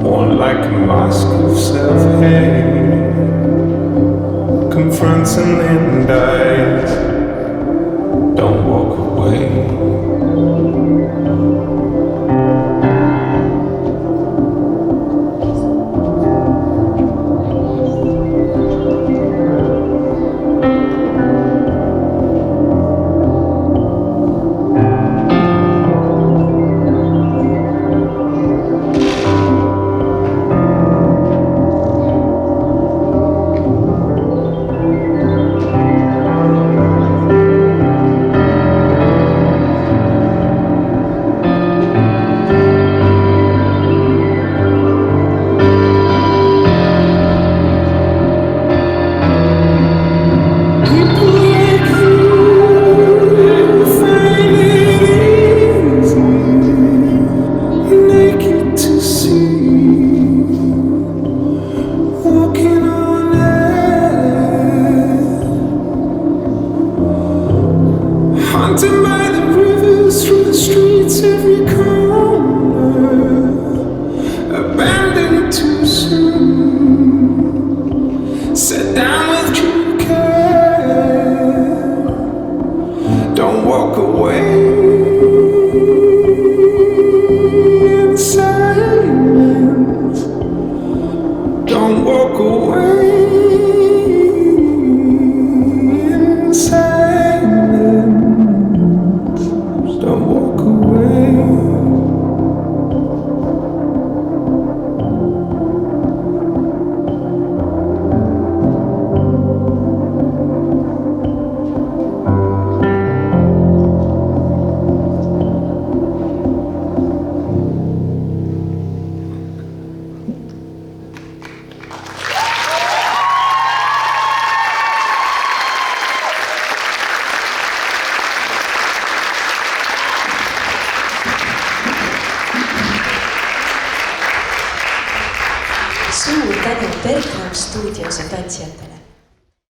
worn like a mask of self-hate, confronts and then dies. Don't walk away. Haunted by the rivers, through the streets, every corner, abandoned too soon, set down with true care. Don't walk away in silence. Don't walk away in silence. Don't walk away. Suur tänu Bergman stuudios ja tantsijatele.